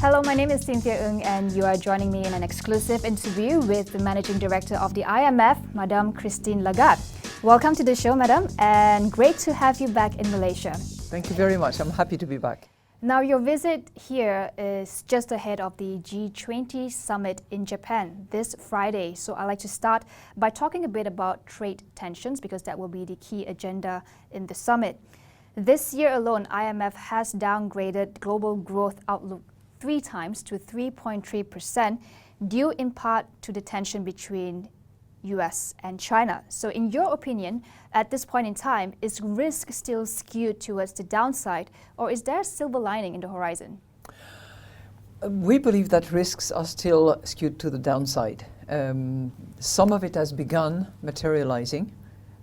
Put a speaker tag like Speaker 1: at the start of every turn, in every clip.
Speaker 1: Hello, my name is Cynthia Ng and you are joining me in an exclusive interview with the Managing Director of the IMF, Madame Christine Lagarde. Welcome to the show, Madame, and great to have you back in Malaysia.
Speaker 2: Thank you very much. I'm happy to be back.
Speaker 1: Now, your visit here is just ahead of the G20 summit in Japan this Friday. So I'd like to start by talking a bit about trade tensions because that will be the key agenda in the summit. This year alone, IMF has downgraded global growth outlook 3 times to 3.3%, due in part to the tension between US and China. So in your opinion, at this point in time, is risk still skewed towards the downside, or is there a silver lining in the horizon?
Speaker 2: We believe that risks are still skewed to the downside. Some of it has begun materializing,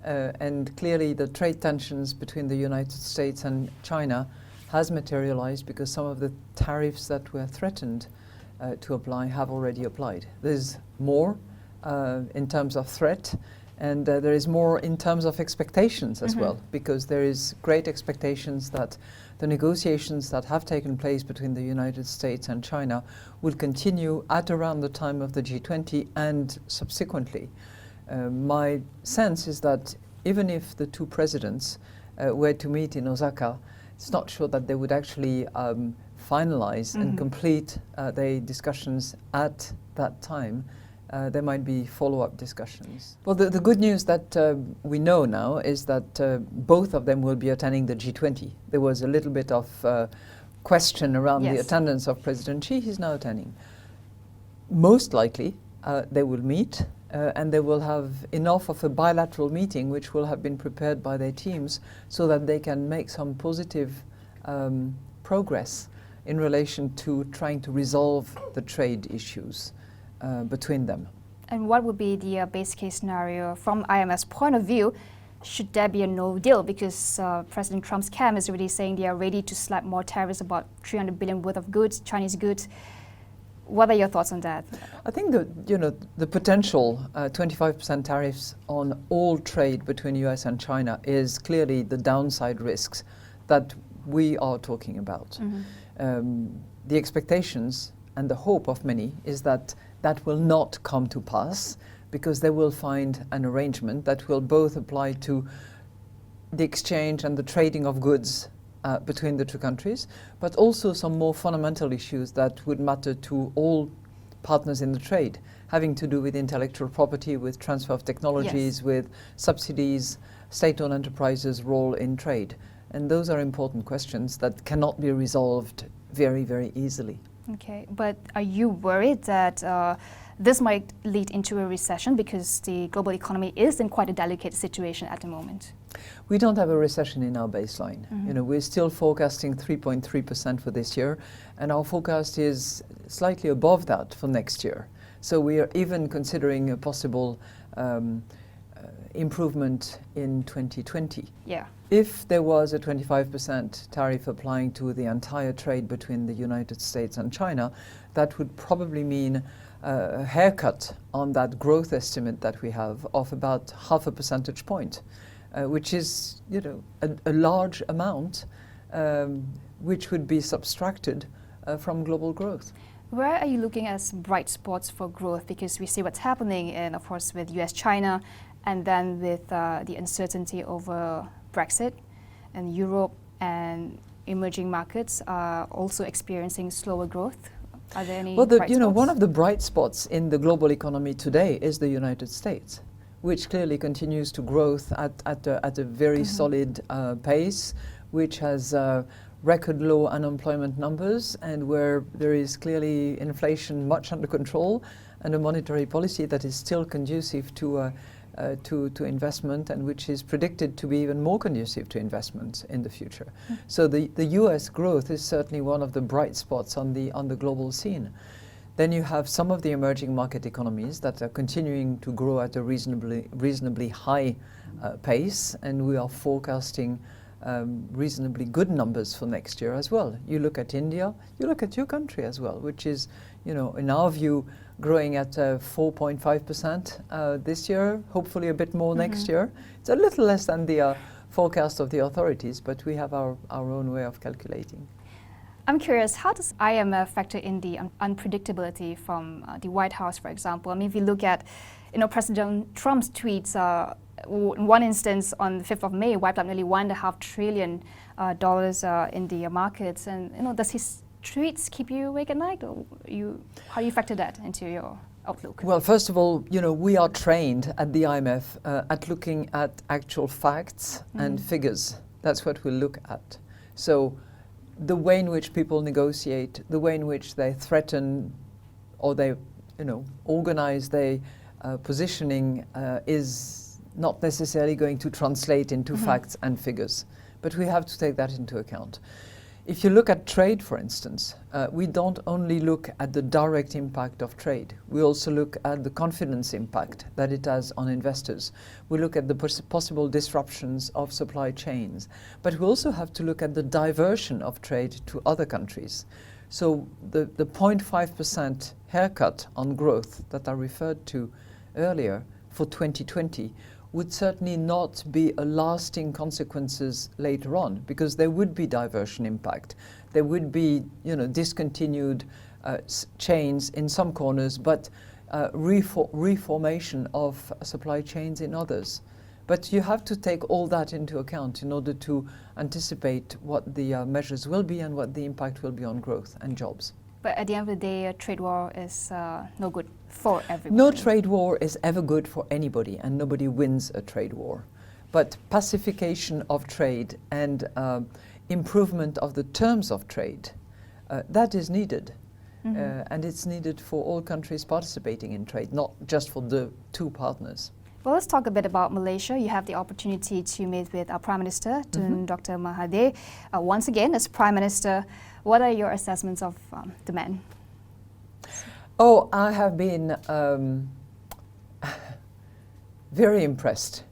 Speaker 2: and clearly the trade tensions between the United States and China has materialized because some of the tariffs that were threatened to apply have already applied. There's more in terms of threat, and there is more in terms of expectations as well, because there is great expectations that the negotiations that have taken place between the United States and China will continue at around the time of the G20 and subsequently. My sense is that even if the two presidents were to meet in Osaka, it's not sure that they would actually finalize and complete their discussions at that time. There might be follow-up discussions. Well, the good news that we know now is that both of them will be attending the G20. There was a little bit of question around the attendance of President Xi. He's now attending. Most likely, they will meet and they will have enough of a bilateral meeting which will have been prepared by their teams so that they can make some positive progress in relation to trying to resolve the trade issues between them.
Speaker 1: And what would be the base case scenario from IMF's point of view should there be a no deal? Because President Trump's camp is already saying they are ready to slap more tariffs, about 300 billion worth of goods, Chinese goods. What are your thoughts on that?
Speaker 2: I think the potential 25% tariffs on all trade between US and China is clearly the downside risks that we are talking about. The expectations and the hope of many is that that will not come to pass because they will find an arrangement that will both apply to the exchange and the trading of goods between the two countries, but also some more fundamental issues that would matter to all partners in the trade, having to do with intellectual property, with transfer of technologies, with subsidies, state-owned enterprises' role in trade. And those are important questions that cannot be resolved very, very easily.
Speaker 1: Okay, but are you worried that this might lead into a recession because the global economy is in quite a delicate situation at the moment?
Speaker 2: We don't have a recession in our baseline. We're still forecasting 3.3% for this year, and our forecast is slightly above that for next year. So we are even considering a possible improvement in 2020.
Speaker 1: Yeah.
Speaker 2: If there was a 25% tariff applying to the entire trade between the United States and China, that would probably mean a haircut on that growth estimate that we have of about 0.5 percentage point, which is a large amount which would be subtracted from global growth.
Speaker 1: Where are you looking as bright spots for growth? Because we see what's happening, and of course with US-China, and then with the uncertainty over Brexit, and Europe and emerging markets are also experiencing slower growth. Are there any bright spots?
Speaker 2: One of the bright spots in the global economy today is the United States, which clearly continues to grow at a very solid pace, which has record low unemployment numbers, and where there is clearly inflation much under control, and a monetary policy that is still conducive to investment, and which is predicted to be even more conducive to investment in the future. So the US growth is certainly one of the bright spots on the global scene. Then you have some of the emerging market economies that are continuing to grow at a reasonably high pace, and we are forecasting reasonably good numbers for next year as well. You look at India, you look at your country as well, which is, in our view, growing at 4.5% this year, hopefully a bit more next year. It's a little less than the forecast of the authorities, but we have our own way of calculating.
Speaker 1: I'm curious, how does IMF factor in the unpredictability from the White House, for example? I mean, if you look at, President Trump's tweets, in one instance on the 5th of May, wiped out nearly $1.5 trillion in the markets. And, does his tweets keep you awake at night? Or how do you factor that into your outlook?
Speaker 2: Well, first of all, we are trained at the IMF at looking at actual facts and figures. That's what we look at. So the way in which people negotiate, the way in which they threaten or they, organize their positioning is not necessarily going to translate into facts and figures. But we have to take that into account. If you look at trade, for instance, we don't only look at the direct impact of trade. We also look at the confidence impact that it has on investors. We look at the possible disruptions of supply chains. But we also have to look at the diversion of trade to other countries. So the 0.5% haircut on growth that I referred to earlier for 2020 would certainly not be a lasting consequences later on, because there would be diversion impact. There would be, discontinued chains in some corners, but reformation of supply chains in others. But you have to take all that into account in order to anticipate what the measures will be and what the impact will be on growth and jobs.
Speaker 1: But at the end of the day, a trade war is no good for everybody.
Speaker 2: No trade war is ever good for anybody, and nobody wins a trade war. But pacification of trade and improvement of the terms of trade, that is needed. And it's needed for all countries participating in trade, not just for the two partners.
Speaker 1: Well, let's talk a bit about Malaysia. You have the opportunity to meet with our Prime Minister, Tun Dr. Mahathir. Once again, as Prime Minister, what are your assessments of the man?
Speaker 2: Oh, I have been very impressed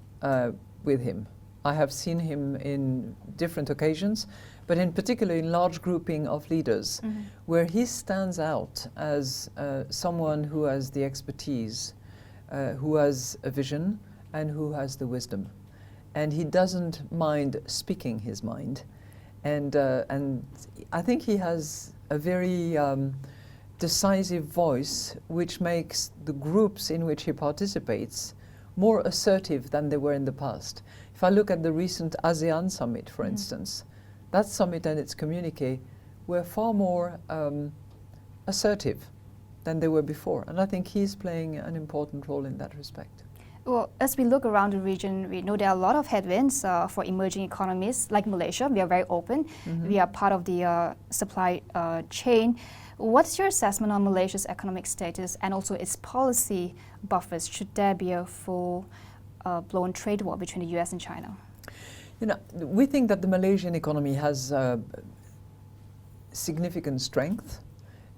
Speaker 2: with him. I have seen him in different occasions, but in particular in large grouping of leaders, where he stands out as someone who has the expertise, who has a vision, and who has the wisdom. And he doesn't mind speaking his mind. And I think he has a very decisive voice, which makes the groups in which he participates more assertive than they were in the past. If I look at the recent ASEAN summit, for instance, that summit and its communique were far more assertive than they were before. And I think he's playing an important role in that respect.
Speaker 1: Well, as we look around the region, we know there are a lot of headwinds for emerging economies like Malaysia. We are very open. We are part of the supply chain. What's your assessment on Malaysia's economic status and also its policy buffers? Should there be a full-blown trade war between the US and China?
Speaker 2: We think that the Malaysian economy has significant strength.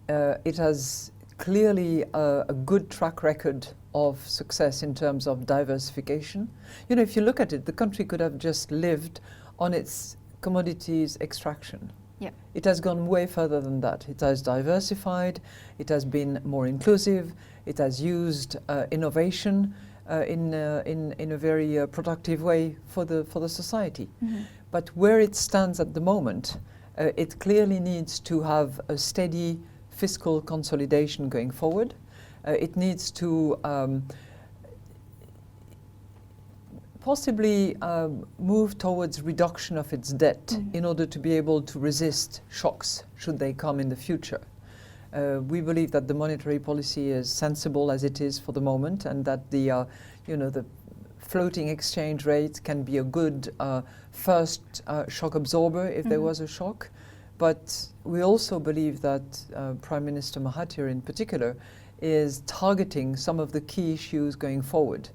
Speaker 2: It has clearly a good track record of success in terms of diversification. If you look at it, the country could have just lived on its commodities extraction.
Speaker 1: Yeah.
Speaker 2: It has gone way further than that. It has diversified, it has been more inclusive, it has used innovation in a very productive way for the society. But where it stands at the moment, it clearly needs to have a steady fiscal consolidation going forward. It needs to possibly move towards reduction of its debt in order to be able to resist shocks should they come in the future. We believe that the monetary policy is sensible as it is for the moment, and that the floating exchange rate can be a good first shock absorber if there was a shock. But we also believe that Prime Minister Mahathir in particular is targeting some of the key issues going forward,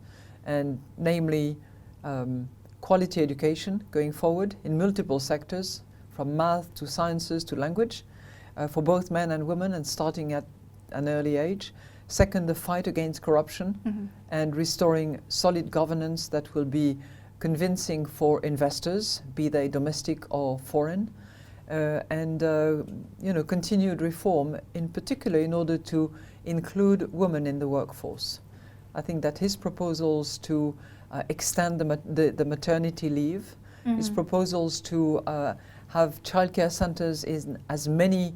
Speaker 2: and namely quality education going forward in multiple sectors, from math to sciences to language, for both men and women, and starting at an early age. Second, the fight against corruption and restoring solid governance that will be convincing for investors, be they domestic or foreign, and continued reform, in particular in order to include women in the workforce. I think that his proposals to extend the maternity leave, his proposals to have childcare centres in as many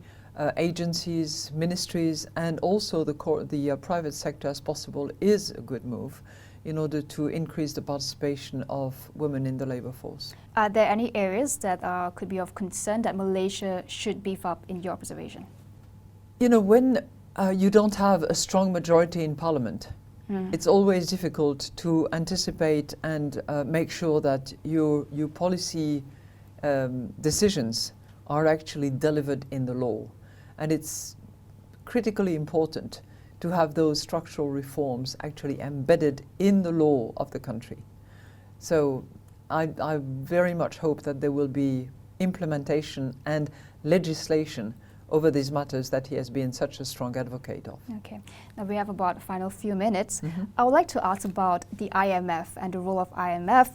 Speaker 2: agencies, ministries, and also the private sector as possible is a good move in order to increase the participation of women in the labour force.
Speaker 1: Are there any areas that could be of concern that Malaysia should beef up in your observation?
Speaker 2: You know, when you don't have a strong majority in parliament, it's always difficult to anticipate and make sure that your policy decisions are actually delivered in the law. And it's critically important to have those structural reforms actually embedded in the law of the country. So I very much hope that there will be implementation and legislation over these matters that he has been such a strong advocate of.
Speaker 1: Okay, now we have about the final few minutes. I would like to ask about the IMF and the role of IMF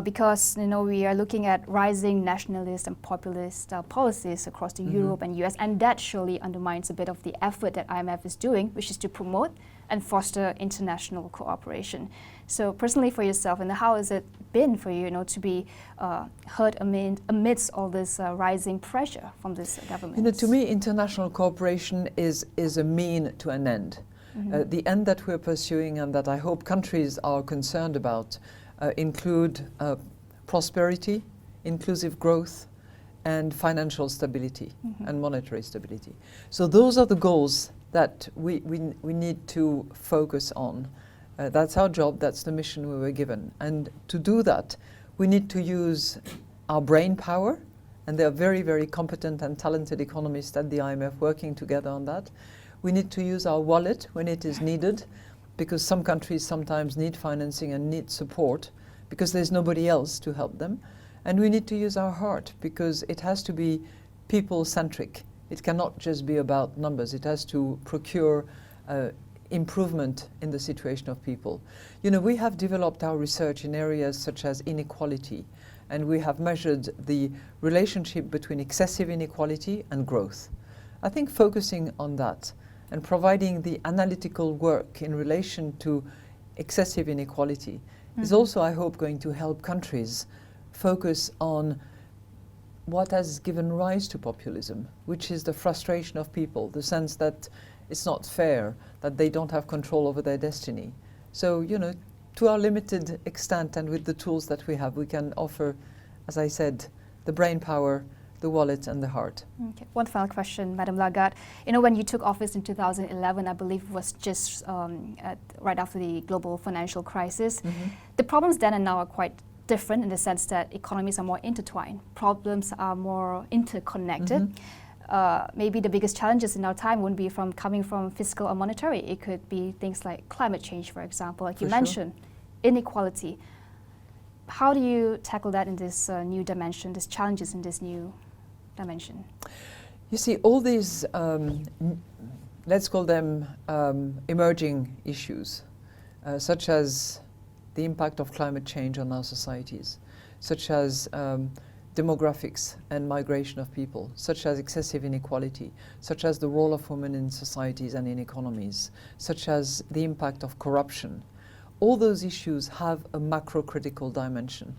Speaker 1: because we are looking at rising nationalist and populist policies across the Europe and US, and that surely undermines a bit of the effort that IMF is doing, which is to promote and foster international cooperation. So personally for yourself, and how has it been for you, to be heard amidst all this rising pressure from this government?
Speaker 2: To me, international cooperation is a mean to an end. The end that we're pursuing and that I hope countries are concerned about include prosperity, inclusive growth, and financial stability and monetary stability. So those are the goals that we need to focus on. That's our job, that's the mission we were given. And to do that, we need to use our brain power, and there are very, very competent and talented economists at the IMF working together on that. We need to use our wallet when it is needed, because some countries sometimes need financing and need support, because there's nobody else to help them. And we need to use our heart, because it has to be people-centric. It cannot just be about numbers. It has to procure improvement in the situation of people. We have developed our research in areas such as inequality, and we have measured the relationship between excessive inequality and growth. I think focusing on that and providing the analytical work in relation to excessive inequality is also, I hope, going to help countries focus on what has given rise to populism, which is the frustration of people, the sense that it's not fair, that they don't have control over their destiny. So, to our limited extent and with the tools that we have, we can offer, as I said, the brain power, the wallet and the heart.
Speaker 1: Okay. One final question, Madame Lagarde. When you took office in 2011, I believe it was just right after the global financial crisis. The problems then and now are quite different in the sense that economies are more intertwined, problems are more interconnected. Maybe the biggest challenges in our time wouldn't be coming from fiscal or monetary. It could be things like climate change, for example, like you mentioned, inequality. How do you tackle that in this new dimension, these challenges in this new dimension?
Speaker 2: You see, all these, let's call them emerging issues, such as the impact of climate change on our societies, such as demographics and migration of people, such as excessive inequality, such as the role of women in societies and in economies, such as the impact of corruption. All those issues have a macro-critical dimension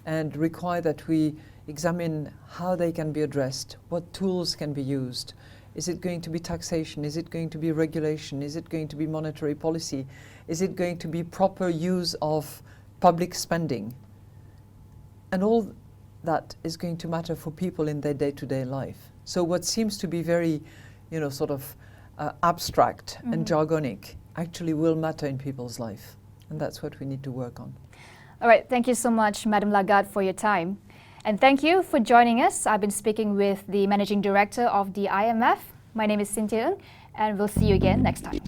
Speaker 2: and require that we examine how they can be addressed, what tools can be used. Is it going to be taxation? Is it going to be regulation? Is it going to be monetary policy? Is it going to be proper use of public spending? And all that is going to matter for people in their day-to-day life. So what seems to be very, abstract and jargonic actually will matter in people's life. And that's what we need to work on.
Speaker 1: All right, thank you so much, Madame Lagarde, for your time. And thank you for joining us. I've been speaking with the Managing Director of the IMF. My name is Cynthia Ng, and we'll see you again next time.